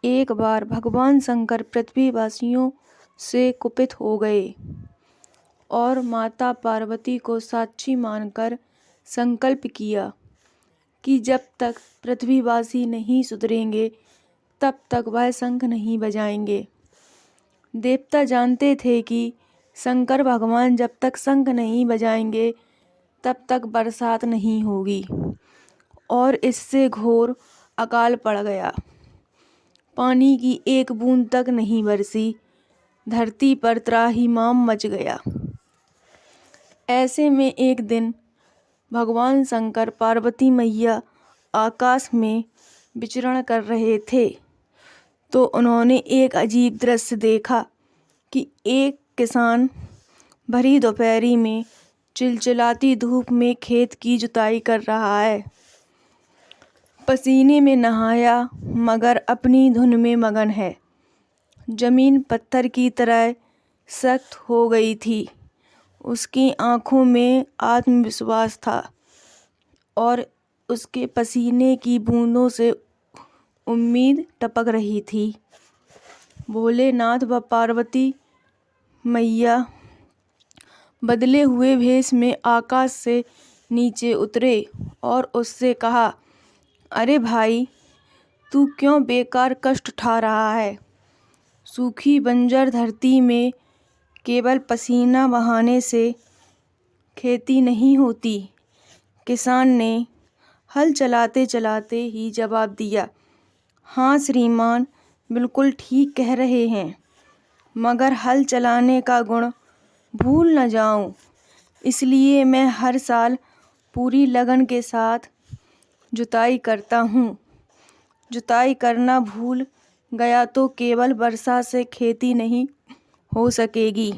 एक बार भगवान शंकर पृथ्वीवासियों से कुपित हो गए और माता पार्वती को साक्षी मानकर संकल्प किया कि जब तक पृथ्वीवासी नहीं सुधरेंगे तब तक वह शंख नहीं बजाएंगे। देवता जानते थे कि शंकर भगवान जब तक शंख नहीं बजाएंगे तब तक बरसात नहीं होगी और इससे घोर अकाल पड़ गया। पानी की एक बूंद तक नहीं बरसी, धरती पर त्राहिमाम मच गया। ऐसे में एक दिन भगवान शंकर पार्वती मैया आकाश में विचरण कर रहे थे तो उन्होंने एक अजीब दृश्य देखा कि एक किसान भरी दोपहरी में चिलचिलाती धूप में खेत की जुताई कर रहा है। पसीने में नहाया मगर अपनी धुन में मगन है। जमीन पत्थर की तरह सख्त हो गई थी। उसकी आंखों में आत्मविश्वास था और उसके पसीने की बूंदों से उम्मीद टपक रही थी। भोलेनाथ व पार्वती मैया बदले हुए भेष में आकाश से नीचे उतरे और उससे कहा, अरे भाई, तू क्यों बेकार कष्ट उठा रहा है? सूखी बंजर धरती में केवल पसीना बहाने से खेती नहीं होती। किसान ने हल चलाते चलाते ही जवाब दिया, हाँ श्रीमान, बिल्कुल ठीक कह रहे हैं, मगर हल चलाने का गुण भूल न जाऊं, इसलिए मैं हर साल पूरी लगन के साथ जुताई करता हूँ। जुताई करना भूल गया तो केवल वर्षा से खेती नहीं हो सकेगी।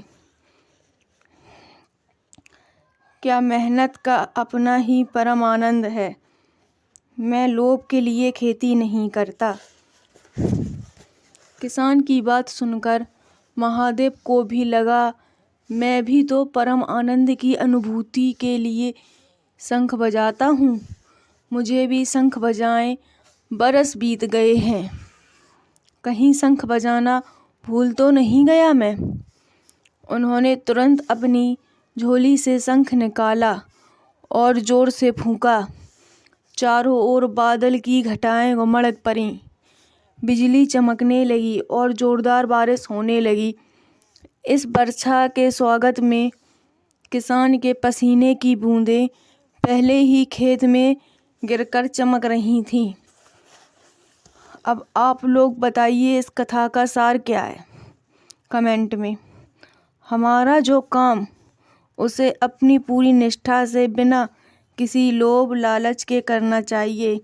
क्या मेहनत का अपना ही परम आनंद है। मैं लोभ के लिए खेती नहीं करता। किसान की बात सुनकर महादेव को भी लगा, मैं भी तो परम आनंद की अनुभूति के लिए शंख बजाता हूँ, मुझे भी शंख बजाएं। बरस बीत गए हैं, कहीं शंख बजाना भूल तो नहीं गया मैं। उन्होंने तुरंत अपनी झोली से शंख निकाला और जोर से फूंका। चारों ओर बादल की घटाएं उमड़ पड़ीं, बिजली चमकने लगी और जोरदार बारिश होने लगी। इस वर्षा के स्वागत में किसान के पसीने की बूंदें पहले ही खेत में गिरकर चमक रही थीं। अब आप लोग बताइए इस कथा का सार क्या है, कमेंट में। हमारा जो काम उसे अपनी पूरी निष्ठा से बिना किसी लोभ लालच के करना चाहिए।